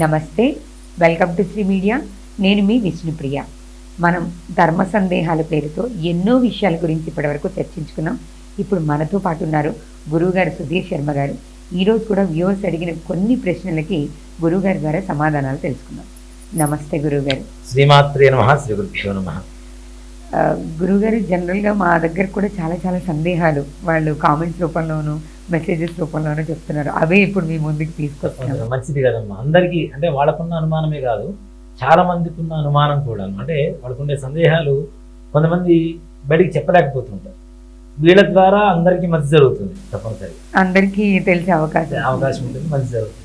నమస్తే, welcome to Shri media. నేను మీ విష్ణుప్రియ. మనం ధర్మ సందేహాల పేరుతో ఎన్నో విషయాల గురించి ఇప్పటివరకు చర్చించుకున్నాం. ఇప్పుడు మనతో పాటు ఉన్నారు గురువుగారు సుధీర్ శర్మ గారు. ఈరోజు కూడా వ్యూవర్స్ అడిగిన కొన్ని ప్రశ్నలకి గురువుగారి ద్వారా సమాధానాలు తెలుసుకుందాం. నమస్తే గురువుగారు. శ్రీమాత్రే నమః, శ్రీ గురుభ్యో నమః. గురువుగారు, జనరల్గా మా దగ్గర కూడా చాలా సందేహాలు వాళ్ళు కామెంట్స్ రూపంలోనూ మెసేజెస్ రూపంలోనూ చెప్తున్నారు. అవే ఇప్పుడు మీ ముందుకు తీసుకొస్తున్నారు. మంచిది కదమ్మా. అందరికీ అంటే వాళ్ళకున్న అనుమానమే కాదు, చాలా మందికి ఉన్న అనుమానం కూడా. అంటే వాళ్ళకుండే సందేహాలు కొంతమంది బయటికి చెప్పలేకపోతుంటారు. వీళ్ళ ద్వారా అందరికీ మంచి జరుగుతుంది, తప్పనిసరిగా అందరికీ తెలిసే అవకాశం ఉంటుంది, మంచి జరుగుతుంది.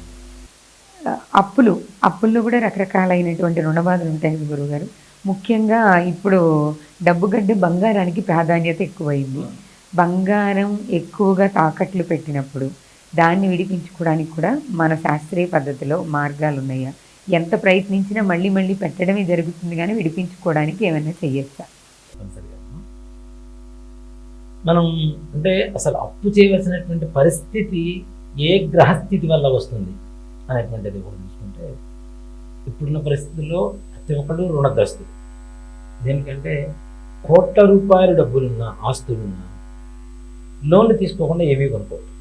అప్పుల్లో కూడా రకరకాలైనటువంటి రుణబాధలు ఉంటాయి గురువుగారు. ముఖ్యంగా ఇప్పుడు డబ్బు కంటే బంగారానికి ప్రాధాన్యత ఎక్కువైంది. బంగారం ఎక్కువగా తాకట్లు పెట్టినప్పుడు దాన్ని విడిపించుకోవడానికి కూడా మన శాస్త్రీయ పద్ధతిలో మార్గాలు ఉన్నాయా? ఎంత ప్రయత్నించినా మళ్ళీ పెట్టడమే జరుగుతుంది, కానీ విడిపించుకోవడానికి ఏమైనా చెయ్యొచ్చా? మనం అంటే అసలు అప్పు చేయవలసినటువంటి పరిస్థితి ఏ గ్రహస్థితి వల్ల వస్తుంది అనేటువంటిది కూడా చూసుకుంటే, ఇప్పుడున్న పరిస్థితుల్లో ప్రతి ఒక్కళ్ళు రుణగ్రస్తులు. దేనికంటే కోట్ల రూపాయల డబ్బులున్నా, ఆస్తులున్నా లోన్లు తీసుకోకుండా ఏమీ కొనుక్కోవద్దు.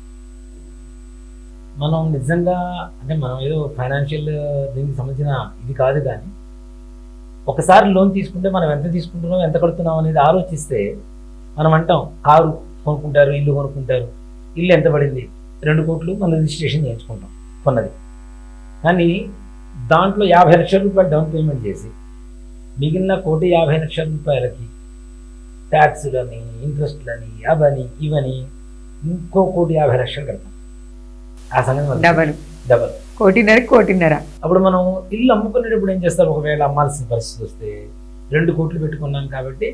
మనం నిజంగా అంటే మనం ఏదో ఫైనాన్షియల్ దీనికి సంబంధించిన ఇది కాదు, కానీ ఒకసారి లోన్ తీసుకుంటే మనం ఎంత తీసుకుంటున్నాం, ఎంత కడుతున్నాం అనేది ఆలోచిస్తే మనం అంటాం, కారు కొనుక్కుంటారు, ఇల్లు కొనుక్కుంటారు. ఇల్లు ఎంత పడింది? 2 కోట్లు మనం రిజిస్ట్రేషన్ చేయించుకుంటాం కొన్నది. కానీ దాంట్లో 50 లక్షల రూపాయలు డౌన్ పేమెంట్ చేసి మిగిలిన 1,50,00,000 రూపాయలకి ట్యాక్స్లని, ఇంట్రెస్ట్లని, అవని ఇవని ఇంకో 1,50,00,000 కడతాం. ఆ సంగతి డబల్ 1,50,00,000. అప్పుడు మనం ఇల్లు అమ్ముకునేటప్పుడు ఏం చేస్తాం? ఒకవేళ అమ్మాల్సిన పరిస్థితి వస్తే 2 కోట్లు పెట్టుకున్నాం కాబట్టి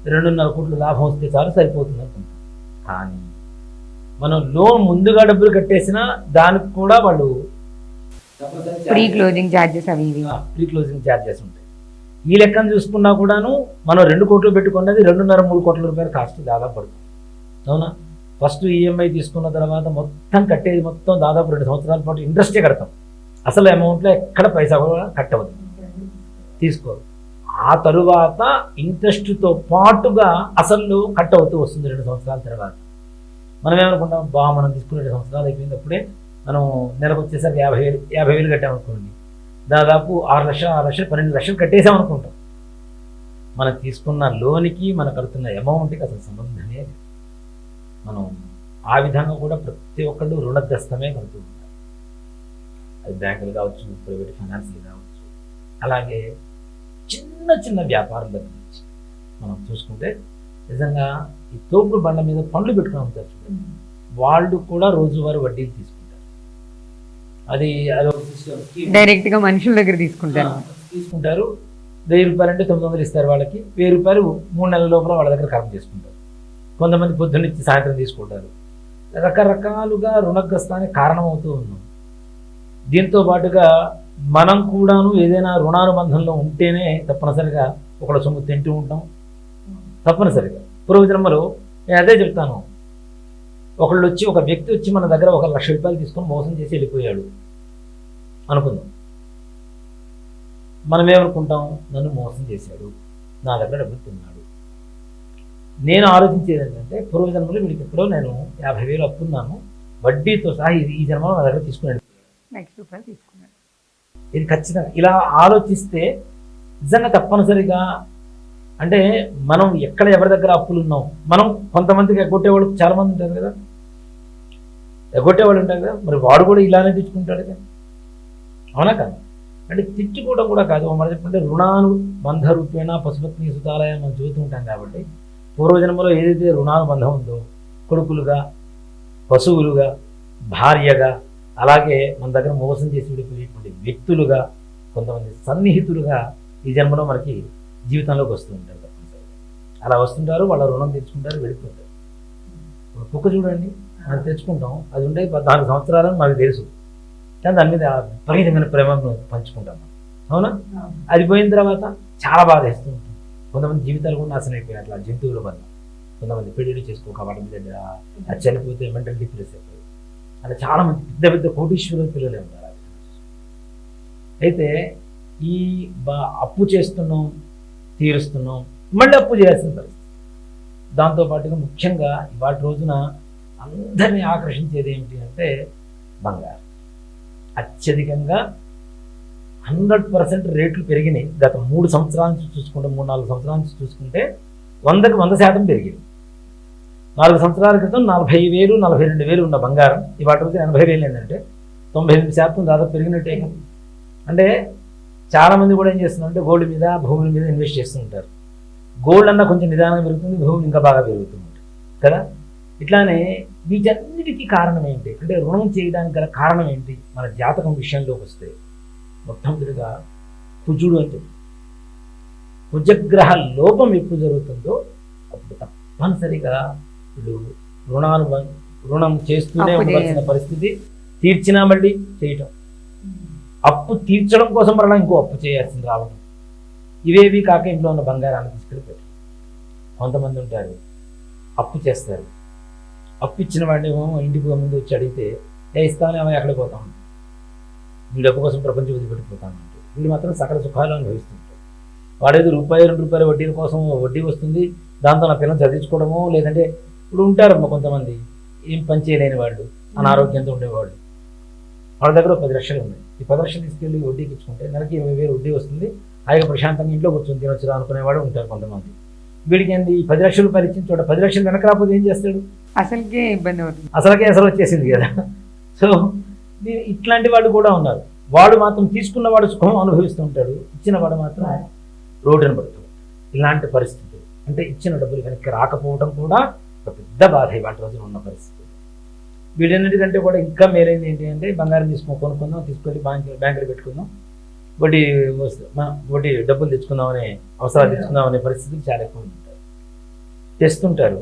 2.5 కోట్లు లాభం వస్తే చాలు, సరిపోతుంది అనుకుంటాం. కానీ మనం లోన్ ముందుగా డబ్బులు కట్టేసినా దానికి కూడా వాళ్ళు ప్రీ క్లోజింగ్ ఛార్జెస్ ఉంటాయి. ఈ లెక్కను చూసుకున్నా కూడాను మనం 2 కోట్లు పెట్టుకున్నది 2.5-3 కోట్ల రూపాయలు కాస్ట్ దాదాపు పడుతుంది. అవునా? ఫస్ట్ ఈఎంఐ తీసుకున్న తర్వాత మొత్తం కట్టేది మొత్తం దాదాపు 2 సంవత్సరాల పాటు ఇంట్రెస్టే కడతాం. అసలు అమౌంట్లో ఎక్కడ పైసా కూడా కట్టవద్దు, తీసుకోరు. ఆ తరువాత ఇంట్రెస్ట్తో పాటుగా అసలు కట్ అవుతూ వస్తుంది 2 సంవత్సరాల తర్వాత. మనం ఏమనుకుంటాం, మనం తీసుకున్న 2 సంవత్సరాలు అయిపోయినప్పుడే మనం నెలకు వచ్చేసరికి 50,000 కట్టామనుకోండి, దాదాపు 6 లక్షలు 12 లక్షలు కట్టేసామనుకుంటాం. మనం తీసుకున్న లోనికి మనం కడుతున్న అమౌంట్కి అసలు సంబంధమే లేదు. మనం ఆ విధంగా కూడా ప్రతి ఒక్కళ్ళు రుణగ్రస్తమే కడుతూ ఉంటారు. అది బ్యాంకులు కావచ్చు, ప్రైవేట్ ఫైనాన్స్లు కావచ్చు, అలాగే చిన్న వ్యాపారుల దగ్గర నుంచి మనం చూసుకుంటే నిజంగా ఈ తోపుడు బండ్ల మీద పండ్లు పెట్టుకుని అమ్ముతారు చూడండి, వాళ్ళు కూడా రోజువారీ వడ్డీలు తీసుకుంటారు. అది డైరెక్ట్ గా మనుషుల దగ్గర తీసుకుంటారు. 1,000 రూపాయలు అంటే 900 ఇస్తారు వాళ్ళకి. 1,000 రూపాయలు 3 నెలల లోపల వాళ్ళ దగ్గర కరెక్ట్ చేసుకుంటారు. కొంతమంది పొద్దున్నుంచి సాయంత్రం తీసుకుంటారు. రకరకాలుగా రుణగ్రస్తానికి కారణమవుతూ ఉన్నాం. దీంతో పాటుగా మనం కూడాను ఏదైనా రుణానుబంధంలో ఉంటేనే తప్పనిసరిగా ఒకళ్ళ సొమ్ము తింటూ ఉంటాం. తప్పనిసరిగా పూర్వజన్మలో నేను అదే చెప్తాను, ఒక వ్యక్తి వచ్చి మన దగ్గర 1,00,000 రూపాయలు తీసుకొని మోసం చేసి వెళ్ళిపోయాడు అనుకుందాం. మనం ఏమనుకుంటాం? నన్ను మోసం చేశాడు, నా దగ్గర డబ్బులు తిన్నాడు. నేను ఆలోచించేది ఏంటంటే, పూర్వజన్మలో వీడికి ఎప్పుడో నేను 50,000 అప్పున్నాను, వడ్డీతో సహా ఈ జన్మలో నా దగ్గర తీసుకున్నాడు. ఇది ఖచ్చితంగా ఇలా ఆలోచిస్తే నిజంగా తప్పనిసరిగా అంటే మనం ఎక్కడ ఎవరి దగ్గర అప్పులు ఉన్నాం, మనం కొంతమందికి ఎగ్గొట్టేవాళ్ళు చాలా మంది ఉంటారు కదా, ఎగ్గొట్టేవాళ్ళు ఉంటారు కదా, మరి వాడు కూడా ఇలానే తెచ్చుకుంటాడు కదా. అవునా కాదు? అంటే తిట్టుకోవడం కూడా కాదు, మనం చెప్పంటే రుణానుబంధ రూపేణ పశుపత్ని సుతాలయం మనం చూస్తూ ఉంటాం. కాబట్టి పూర్వజన్మలో ఏదైతే రుణానుబంధం ఉందో, కొడుకులుగా, పశువులుగా, భార్యగా, అలాగే మన దగ్గర మోసం చేసి విడిపోయేటువంటి వ్యక్తులుగా, కొంతమంది సన్నిహితులుగా ఈ జన్మలో మనకి జీవితంలోకి వస్తూ ఉంటారు. తప్పనిసరిగా అలా వస్తుంటారు, వాళ్ళ రుణం తెచ్చుకుంటారు, వెళ్ళిపోతారు. కుక్క చూడండి, మనం తెచ్చుకుంటాం, అది ఉండే 14 సంవత్సరాలని మనకు తెలుసు, కానీ దాని మీద విపరీతమైన ప్రేమను పంచుకుంటాం. అవునా? అది పోయిన తర్వాత చాలా బాధ వేస్తూ ఉంటుంది. కొంతమంది జీవితాలు కూడా నాశనం అయిపోయాయి అట్లా జంతువుల వల్ల. కొంతమంది పెళ్లి చేసుకోక వాటి మీద అది చనిపోతే మెంటల్ డిప్రెస్ అయిపోయి, అలా చాలామంది పెద్ద కోటీశ్వరుల పిల్లలే ఉన్నారు. ఆ విధంగా. అయితే ఈ అప్పు చేస్తున్నాం, తీరుస్తున్నాం, మళ్ళీ అప్పు చేయాల్సిన పరిస్థితి. దాంతోపాటుగా ముఖ్యంగా ఇవాళ రోజున అందరినీ ఆకర్షించేది ఏమిటి అంటే బంగారం. అత్యధికంగా 100% రేట్లు పెరిగినాయి. గత 3 సంవత్సరాల నుంచి చూసుకుంటే, 3-4 సంవత్సరాల నుంచి చూసుకుంటే 100కి 100% పెరిగింది. 4 సంవత్సరాల క్రితం 40,000, 42,000 ఉన్న బంగారం ఇవాటి రోజు 80,000 ఏంటంటే 98% దాదాపు పెరిగినట్టే. అంటే చాలామంది కూడా ఏం చేస్తున్నారంటే గోల్డ్ మీద, భూముల మీద ఇన్వెస్ట్ చేస్తుంటారు. గోల్డ్ అన్న కొంచెం నిదానంగా పెరుగుతుంది, భూములు ఇంకా బాగా పెరుగుతుంది కదా. ఇట్లానే వీటన్నిటికీ కారణం ఏంటి అంటే రుణం చేయడానికి గల కారణం ఏంటి? మన జాతకం విషయంలోకి వస్తే మొట్టమొదటిగా కుజుడు అని చెప్పి, కుజగ్రహ లోపం ఎప్పుడు జరుగుతుందో అప్పుడు తప్పనిసరిగా ఇప్పుడు రుణం చేస్తూనే ఉండవలసిన పరిస్థితి, తీర్చినా మళ్ళీ చేయటం, అప్పు తీర్చడం కోసం మరలా ఇంకో అప్పు చేయాల్సింది రావడం, ఇవేవి కాక ఇంట్లో ఉన్న బంగారాన్ని తీసుకెళ్ళి పెట్టడం. కొంతమంది ఉంటారు అప్పు చేస్తారు, అప్పు ఇచ్చిన వాడిని ఇంటికి ముందు వచ్చి అడిగితే ఇస్తానే అవి ఎక్కడికి పోతా ఉంటాయి, వీడి డబ్బు కోసం ప్రపంచం వదిలిపెట్టిపోతాను అంటే వీళ్ళు మాత్రం సకల సుఖాలు అనుభవిస్తుంటారు. వాడేది ₹1-2 వడ్డీల కోసం వడ్డీ వస్తుంది, దాంతో నా పిల్లలు చదివించుకోవడము, లేదంటే ఇప్పుడు ఉంటారమ్మా కొంతమంది ఏం పని చేయలేని వాళ్ళు, అనారోగ్యంతో ఉండేవాళ్ళు, వాళ్ళ దగ్గర 10 లక్షలు ఉన్నాయి. ఈ 10 లక్షలు తీసుకెళ్ళి వడ్డీకి ఇచ్చుకుంటే నెలకి 20,000 వడ్డీ వస్తుంది, హాయిగా ప్రశాంతంగా ఇంట్లో కూర్చొని తినొచ్చురా అనుకునేవాడు ఉంటారు కొంతమంది. వీడికి ఏంది ఈ 10 లక్షల రూపాయలు ఇచ్చిన చోట 10 లక్షలు వెనక రాకపోతే ఏం చేస్తాడు? అసలుకే ఇబ్బంది అవుతుంది, అసలు వచ్చేసింది కదా. సో ఇట్లాంటి వాళ్ళు కూడా ఉన్నారు. వాడు మాత్రం తీసుకున్నవాడు సుఖం అనుభవిస్తూ ఉంటాడు, ఇచ్చినవాడు మాత్రం రోడ్డున పడుతుంది. ఇలాంటి పరిస్థితులు అంటే ఇచ్చిన డబ్బులు వెనక్కి రాకపోవడం కూడా ఒక పెద్ద బాధ ఇవాళ రోజున ఉన్న పరిస్థితి. వీటన్నిటికంటే కూడా ఇంకా మేలైంది ఏంటి అంటే బంగారం కొనుక్కుందాం, తీసుకెళ్ళి బ్యాంకులో పెట్టుకుందాం, వడ్డీ డబ్బులు తెచ్చుకుందామనే అవసరాలు తెచ్చుకుందామనే పరిస్థితులు చాలా ఎక్కువ ఉంటాయి. తెస్తుంటారు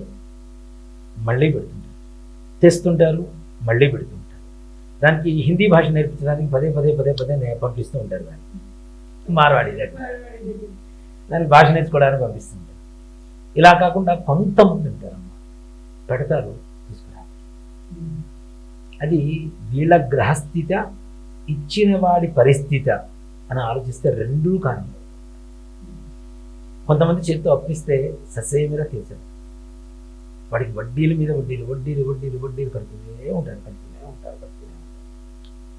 మళ్ళీ పెడుతుంటారు, తెస్తుంటారు మళ్ళీ పెడుతుంటారు. దానికి హిందీ భాష నేర్పించడానికి పదే పంపిస్తూ ఉంటారు. దానికి మార్వాడి దానికి భాష నేర్చుకోవడానికి పంపిస్తుంటారు. ఇలా కాకుండా కొంతమంది ఉంటారమ్మా, పెడతారు తీసుకురారు. అది వీళ్ళ గ్రహస్థిత, ఇచ్చిన వాడి పరిస్థితి అని ఆలోచిస్తే రెండూ కారణం. కొంతమంది చేతితో అప్పిస్తే ససేమిరా తీర్చరు, వాడికి వడ్డీల మీద వడ్డీలు కడుతూనే ఉంటారు.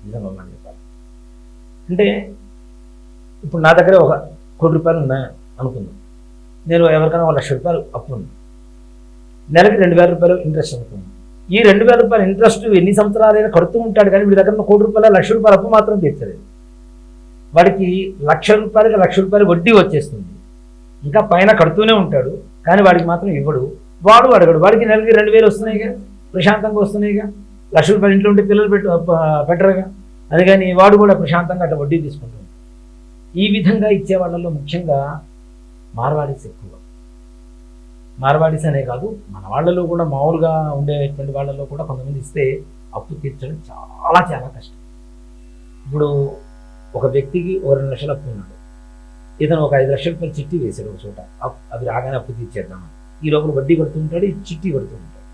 నిజంగా మనం చెప్పాలి అంటే ఇప్పుడు నా దగ్గర ఒక ₹1,00,00,000 ఉన్నాయి అనుకుందాం, నేను ఎవరికైనా ₹1,00,000 అప్పు ఉంది, నెలకి ₹2,000 ఇంట్రెస్ట్ అనుకుందాం. ఈ ₹2,000 ఇంట్రెస్ట్ ఎన్ని సంవత్సరాలైనా కడుతూ ఉంటాడు, కానీ వీడి దగ్గర ₹1,00,00,000 ₹1,00,000 అప్పు మాత్రం తీర్చలేదు. వాడికి ₹1,00,000కి ₹1,00,000 వడ్డీ వచ్చేస్తుంది, ఇంకా పైన కడుతూనే ఉంటాడు, కానీ వాడికి మాత్రం ఇవ్వడు, వాడు అడగడు. వాడికి నెలకి 2,000 వస్తున్నాయిగా, ప్రశాంతంగా వస్తున్నాయిగా, ₹1,00,000 ఇంట్లో ఉంటే పిల్లలు పెట్టరుగా, అందుకని వాడు కూడా ప్రశాంతంగా అట్లా వడ్డీ తీసుకుంటాడు. ఈ విధంగా ఇచ్చే వాళ్ళలో ముఖ్యంగా మార్వాడీస్ ఎక్కువ. మార్వాడీస్ అనే కాదు, మన వాళ్ళలో కూడా మామూలుగా ఉండేటువంటి వాళ్ళలో కూడా కొంతమంది ఇస్తే అప్పు తీర్చడం చాలా కష్టం. ఇప్పుడు ఒక వ్యక్తికి 2 లక్షలు అప్పు ఉన్నాడు, ఇతను ఒక ₹5,00,000 చిట్టి వేసాడు ఒక చోట, అవి రాగానే అప్పు తీర్చేద్దామని. ఈ లోపల వడ్డీ కడుతూ ఉంటాడు, ఈ చిట్టి కడుతూ ఉంటాడు,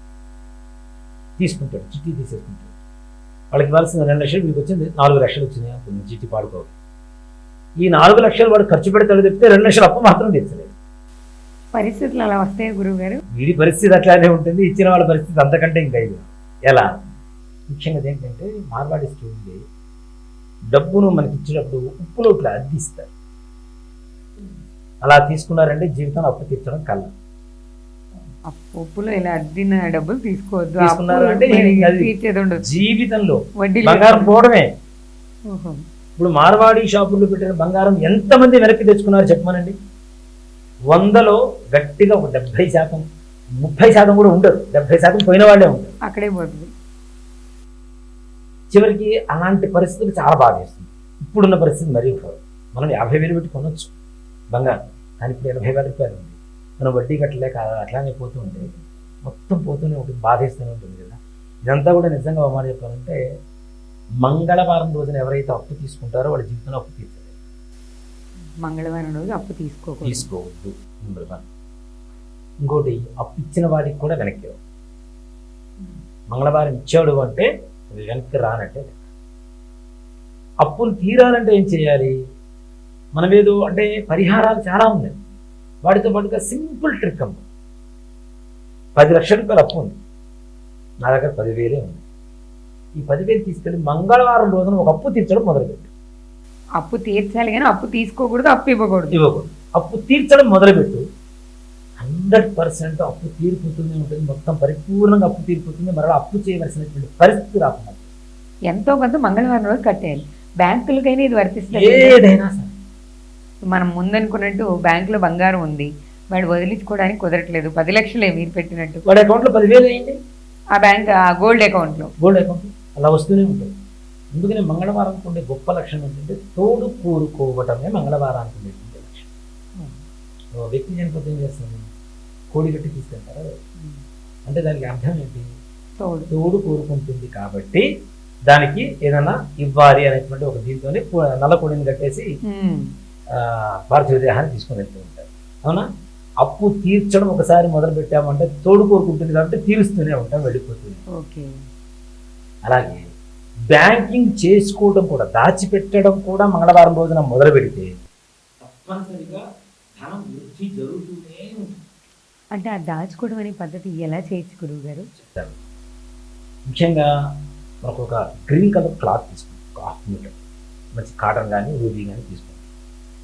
తీసుకుంటాడు, చిట్టి తీసేసుకుంటాడు. వాళ్ళకి ఇవ్వాల్సిన 2 లక్షలు, వీడికి వచ్చింది 4 లక్షలు వచ్చినాయి అప్పుడు చిట్టి పాడుకోవాలి. ఈ 4 లక్షలు వాడు ఖర్చు పెడతాడు చెప్తే 2 లక్షలు అప్పు మాత్రం తీర్చలేదు. పరిస్థితులు అలా వస్తాయి గురువు గారు. వీడి పరిస్థితి అట్లానే ఉంటుంది, ఇచ్చిన వాళ్ళ పరిస్థితి అంతకంటే ఇంకా ఇది. ఎలా ముఖ్యంగా ఏంటంటే మార్వాడీస్ చూడండి, డబ్బును మనకి ఇచ్చినప్పుడు ఉప్పులో ఇట్లా అద్దిస్తారు. అలా తీసుకున్నారంటే జీవితం అప్పు తీర్చడం కళ్ళ. ఉప్పులో ఇలా అద్దిన డబ్బులు తీసుకోవద్దు, తీసుకున్నారు అంటే జీవితంలో వడ్డీ బంగారం పోవడమే. ఇప్పుడు మార్వాడి షాపుల్లో పెట్టిన బంగారం ఎంతమంది వెనక్కి తెచ్చుకున్నారు చెప్పమనండి. 100లో గట్టిగా ఒక 70%, 30% కూడా ఉండరు, 70% పోయిన వాళ్ళే ఉంటారు, అక్కడే పోతుంది. చివరికి అలాంటి పరిస్థితులు చాలా బాధ చేస్తుంది. ఇప్పుడున్న పరిస్థితి మరీ మనం 50,000 పెట్టి కొనొచ్చు బంగారం, కానీ ఇప్పుడు ₹80,000 ఉంది. మనం వడ్డీ కట్టలేక అట్లానే పోతూ ఉంటే మొత్తం పోతూనే ఉంటుంది, బాధేస్తూనే ఉంటుంది కదా. ఇదంతా కూడా నిజంగా ఒక మాట చెప్పాలంటే మంగళవారం రోజున ఎవరైతే అప్పు తీసుకుంటారో వాళ్ళ జీవితంలో అప్పు తీర్చలేదు. మంగళవారం రోజు అప్పు తీసుకోవద్దు. ఇంకోటి, అప్పు ఇచ్చిన వాడికి కూడా వెనక్కి మంగళవారం ఇచ్చాడు అంటే వెనక్కి రానట్టే. అప్పులు తీరాలంటే ఏం చేయాలి? మనం ఏదో అంటే పరిహారాలు చాలా ఉన్నాయి. వాటితో పాటుగా సింపుల్ ట్రిక్ అమ్మ. 10 లక్షల రూపాయలు అప్పు ఉంది, నా దగ్గర 10,000 ఉంది. ఈ 10,000 తీసుకెళ్ళి మంగళవారం రోజున ఒక అప్పు తీర్చడం మొదలుపెట్టు. అప్పు తీర్చాలి కానీ అప్పు తీసుకోకూడదు, అప్పు ఇవ్వకూడదు. అప్పు తీర్చడం మొదలుపెట్టు. 100% అప్పు తీరిపోతూనే ఉంటుంది, మొత్తం పరిపూర్ణంగా అప్పు తీరిపోతుంది. మరలా అప్పు చేయవలసినటువంటి పరిస్థితి రాకుండా ఎంతో కొంత మంగళవారం రోజు కట్టేయాలి. బ్యాంకులకైనా ఇది వర్తిస్తుంది. ఏదైనా సరే మనం ముందనుకున్నట్టు బ్యాంకులో బంగారం ఉంది, వాడు వదిలించుకోవడానికి కుదరట్లేదు. 10 లక్షలే మీరు పెట్టినట్టు, వాడి అకౌంట్లో 10,000 అయ్యింది. ఆ బ్యాంక్ ఆ గోల్డ్ అకౌంట్లో అలా వస్తూనే ఉంటుంది. అందుకనే మంగళవారానికి ఉండే గొప్ప లక్షణం ఏంటంటే తోడు కోరుకోవటమే మంగళవారానికి ఉండేటువంటి లక్షణం. వ్యక్తి చనిపోతే ఏం చేస్తుంది? కోడి గట్టి తీసుకెళ్తారా? అంటే దానికి అర్థం ఏంటి? తోడు కోరుకుంటుంది కాబట్టి దానికి ఏదైనా ఇవ్వాలి అనేటువంటి ఒక దీంతోనే నల్ల కోడిని కట్టేసి పార్థివ దేహాన్ని తీసుకుని వెళ్తూ ఉంటారు. అవునా? అప్పు తీర్చడం ఒకసారి మొదలు పెట్టామంటే తోడు కోరుకుంటుంది కాబట్టి తీరుస్తూనే ఉంటాం, వెళ్ళిపోతుంది. అలాగే బ్యాంకింగ్ చేసుకోవడం కూడా, దాచిపెట్టడం కూడా మంగళవారం రోజున మొదలు పెడితే తప్పనిసరిగా ధనం వృద్ధి జరుగుతూనే ఉంటుంది. అంటే ఆ దాచుకోవడం అనే పద్ధతి ఎలా చేయొచ్చు గురువు గారు? చెప్తాను. ముఖ్యంగా మనకు ఒక గ్రీన్ కలర్ క్లాత్ తీసుకుంటాం, ఒక 1/2 మీటర్ మంచి కాటన్ కానీ రూబీ కానీ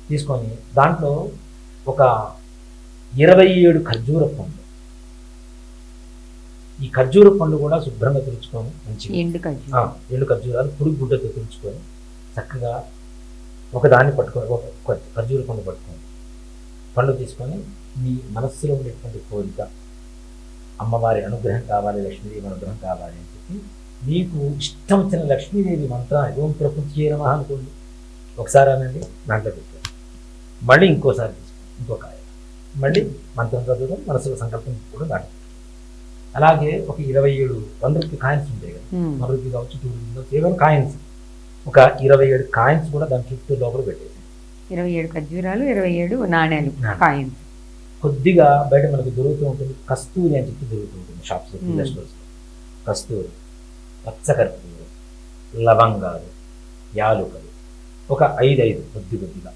తీసుకొని దాంట్లో ఒక 27 ఖర్జూర పండ్లు, ఈ ఖర్జూర పండ్లు కూడా శుభ్రంగా తుడుచుకొని మంచిగా ఎండు ఖర్జూరాలు పొడి గుడ్డతో తుడుచుకొని చక్కగా ఒకదాన్ని పట్టుకొని, ఒక ఖర్జూర పండు పట్టుకొని పండు తీసుకొని మీ మనస్సులో ఉండేటువంటి కోరిక, అమ్మవారి అనుగ్రహం కావాలి, లక్ష్మీదేవి అనుగ్రహం కావాలి అని చెప్పి మీకు ఇష్టం వచ్చిన లక్ష్మీదేవి మంత్రాన్ని ఓం ప్రకృతి నమః అనుకోండి. ఒకసారి అనండి, దాంట్లో పెట్టారు. మళ్ళీ ఇంకోసారి తీసుకోండి, ఇంకో కాయ, మళ్ళీ మంత్రం చదవడం, మనసులో సంకల్పం కూడా దాటి. అలాగే ఒక 27 1 రూపీ కాయిన్స్ ఉంటాయి కదా, 1 రూపీ కావచ్చు, 2 రూపీ కావచ్చు, ఏమైనా కాయిన్స్, ఒక 27 కాయిన్స్ కూడా దాని చుట్టూ లోపల పెట్టేసి 27 ఖర్జూరాలు, 27 నాణ్యాలు కాయిన్స్. కొద్దిగా బయట మనకు దొరుకుతూ ఉంటుంది, కస్తూరి అని చెప్పి దొరుకుతూ ఉంటుంది షాప్స్, కస్తూరి, పచ్చకర్పూరం, లవంగాలు, యాలుకలు, ఒక 5 కొద్దిగా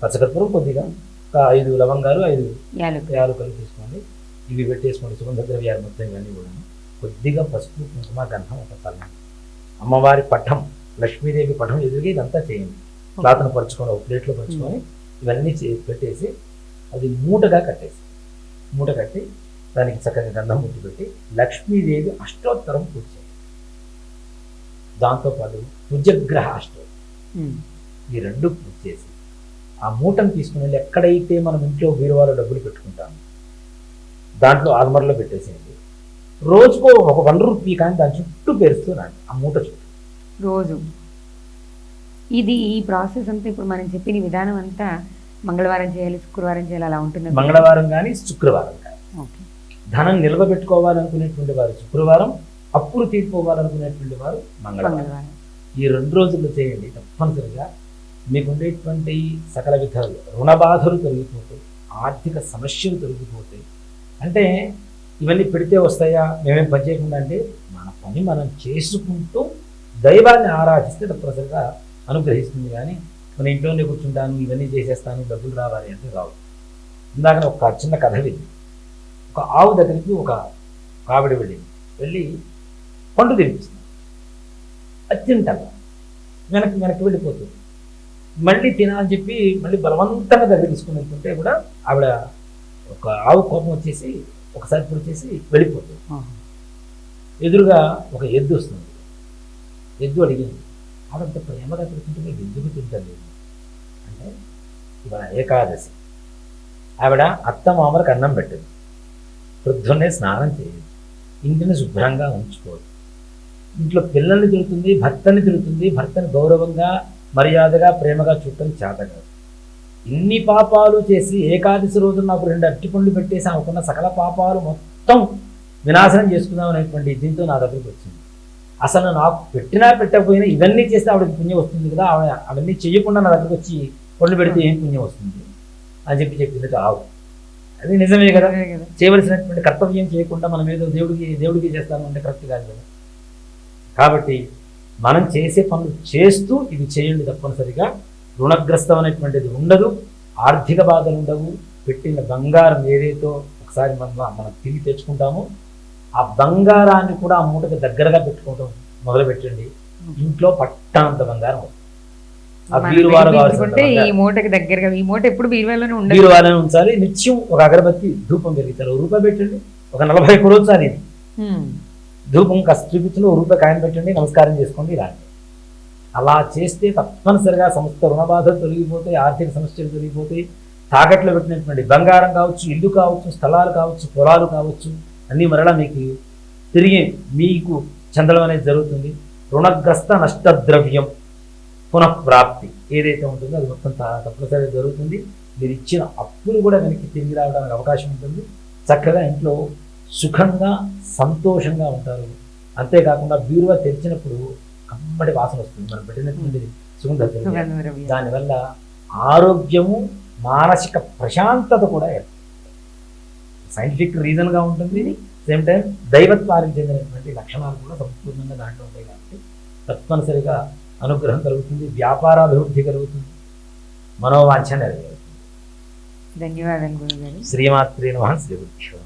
పచ్చకర్పూరం, కొద్దిగా ఒక 5 లవంగాలు, 5 యాలుకలు తీసుకోండి. ఇవి పెట్టేసుకోండి. సుగంధ ద్రవ్యాలు మొత్తం ఇవన్నీ కూడా, కొద్దిగా పసుపు, కుంకుమ, గంధం, ఒక పళ్ళం, అమ్మవారి పఠం, లక్ష్మీదేవి పఠం ఎదురుగా ఇదంతా చేయండి. క్లాత్ను పరుచుకొని ఒక ప్లేట్లో పరుచుకొని ఇవన్నీ పెట్టేసి అది మూటగా కట్టి దానికి చక్కగా గంధం ముట్టి పెట్టి లక్ష్మీదేవి అష్టోత్తరం పూజ చేయండి. దాంతోపాటు కుజగ్రహ అష్టోత్తరం, ఈ 2 పూజ చేసి ఆ మూటను తీసుకుని వెళ్ళి ఎక్కడైతే మనం ఇంట్లో బీరువాలో డబ్బులు పెట్టుకుంటామో దాంట్లో ఆల్మర్లో పెట్టేసేయండి. రోజుకో ఒక 1 రూపీ కానీ దాని చుట్టూ పేరుస్తున్నాను, ఆ మూట చుట్టూ రోజు. ఇది ఈ ప్రాసెస్ అంతా ఇప్పుడు మనం చెప్పిన విధానం అంతా మంగళవారం చేయాలి, శుక్రవారం చేయాలి, అలా ఉంటుంది? మంగళవారం కానీ శుక్రవారం కానీ. ధనం నిల్వబెట్టుకోవాలనుకునేటువంటి వారు శుక్రవారం, అప్పులు తీసుకోవాలనుకునేటువంటి వారు మంగళవారం. ఈ 2 రోజుల్లో చేయండి. తప్పనిసరిగా మీకు ఉండేటువంటి సకల విధాలు రుణ బాధలు తొలగిపోతాయి, ఆర్థిక సమస్యలు తొలగిపోతాయి. అంటే ఇవన్నీ పెడితే వస్తాయా, మేమేం పని చేయకుండా? అంటే మన పని మనం చేసుకుంటూ దైవాన్ని ఆరాధిస్తే తప్పనిసరిగా అనుగ్రహిస్తుంది. కానీ మన ఇంట్లోనే కూర్చుంటాను, ఇవన్నీ చేసేస్తాను, డబ్బులు రావాలి అంటే రావు. ఇందాక ఒక చిన్న కథ వింది. ఒక ఆవు దగ్గరికి ఒక ఆవిడ వెళ్ళి పండు తినిపిస్తుంది. అది తింటాను, వెనక్కి వెళ్ళిపోతుంది. మళ్ళీ తినాలని చెప్పి మళ్ళీ బలవంతంగా దగ్గర తీసుకుని వెళ్తుంటే కూడా ఆవిడ, ఒక ఆవు కోపం వచ్చేసి ఒకసారి పొడిచేసి వెళ్ళిపోతుంది. ఎదురుగా ఒక ఎద్దు వస్తుంది. ఎద్దు అడిగింది, ఆవిడంత ప్రేమగా తింటుంటే మీకు ఎందుకు తింటలేదు అంటే, ఇవాళ ఏకాదశి, ఆవిడ అత్త మామలకు అన్నం పెట్టదు, వృద్ధున్నే స్నానం చేయదు, ఇంటిని శుభ్రంగా ఉంచుకోదు, ఇంట్లో పిల్లల్ని తిడుతుంది, భర్తని గౌరవంగా మర్యాదగా ప్రేమగా చూడటం చేత కాదు. ఇన్ని పాపాలు చేసి ఏకాదశి రోజు నాకు 2 అరటిపండ్లు పెట్టేసి అనుకున్న సకల పాపాలు మొత్తం వినాశనం చేసుకుందాం అనేటువంటి దీంతో నా దగ్గరికి వచ్చింది. అసలు నాకు పెట్టినా పెట్టకపోయినా ఇవన్నీ చేస్తే ఆవిడకి పుణ్యం వస్తుంది కదా, అవన్నీ చేయకుండా నా దగ్గరికి వచ్చి పండ్లు పెడితే ఏం పుణ్యం వస్తుంది అని చెప్పింది ఆవు. అది నిజమే కదా, చేయవలసినటువంటి కర్తవ్యం చేయకుండా మనం ఏదో దేవుడికి చేస్తాను అంటే కరెక్ట్ కాదు కదా. కాబట్టి మనం చేసే పనులు చేస్తూ ఇది చేయండి, తప్పనిసరిగా రుణగ్రస్తం అనేటువంటిది ఉండదు, ఆర్థిక బాధలు ఉండవు. పెట్టిన బంగారం ఏదైతే ఒకసారి మనం తిరిగి తెచ్చుకుంటామో ఆ బంగారాన్ని కూడా ఆ మూటకి దగ్గరగా పెట్టుకోవడం మొదలు పెట్టండి. ఇంట్లో పట్టనంత బంగారం వస్తుంది. ఆ బీరువాలో పెట్టుకుంటే ఈ మూటకి దగ్గరగా, ఈ మూట ఎప్పుడు బీరువాలోనే ఉండదు, బీరువాలోనే ఉంచాలి. నిత్యం ఒక అగరబత్తి ధూపం వెలిగించాలి. ₹1 పెట్టండి, ఒక 40 రోజులు చాలు. ఇది ధూపం కాస్త చూపించండి, ₹1 కాయన పెట్టండి, నమస్కారం చేసుకోండి, రాండి. అలా చేస్తే తప్పనిసరిగా సమస్త రుణబాధలు తొలగిపోతాయి, ఆర్థిక సమస్యలు తొలగిపోతాయి. తాకట్లో పెట్టినటువంటి బంగారం కావచ్చు, ఇల్లు కావచ్చు, స్థలాలు కావచ్చు, పొలాలు కావచ్చు, అన్నీ మరలా మీకు తిరిగి మీకు చెందడం అనేది జరుగుతుంది. రుణగ్రస్త నష్టద్రవ్యం పునఃప్రాప్తి ఏదైతే ఉంటుందో అది మొత్తం తప్పనిసరిగా జరుగుతుంది. మీరు ఇచ్చిన అప్పులు కూడా వెనక్కి తిరిగి రావడానికి అవకాశం ఉంటుంది. చక్కగా ఇంట్లో సుఖంగా సంతోషంగా ఉంటారు. అంతేకాకుండా బీరువా తెరిచినప్పుడు కమ్మటి వాసన వస్తుంది, మనం పెట్టినటువంటి సుగంధ ద్రవ్యం. దానివల్ల ఆరోగ్యము, మానసిక ప్రశాంతత కూడా సైంటిఫిక్ రీజన్గా ఉంటుంది. సేమ్ టైం దైవత్వానికి చెందినటువంటి లక్షణాలు కూడా సంపూర్ణంగా దాంట్లో ఉంటాయి. కాబట్టి తప్పనిసరిగా అనుగ్రహం కలుగుతుంది, వ్యాపారాభివృద్ధి కలుగుతుంది, మనోవాంఛ నెరవేరుతుంది. ధన్యవాదాలు గురుగారు. శ్రీమాత్రే నమః. శ్రీ గురుభ్యో నమః.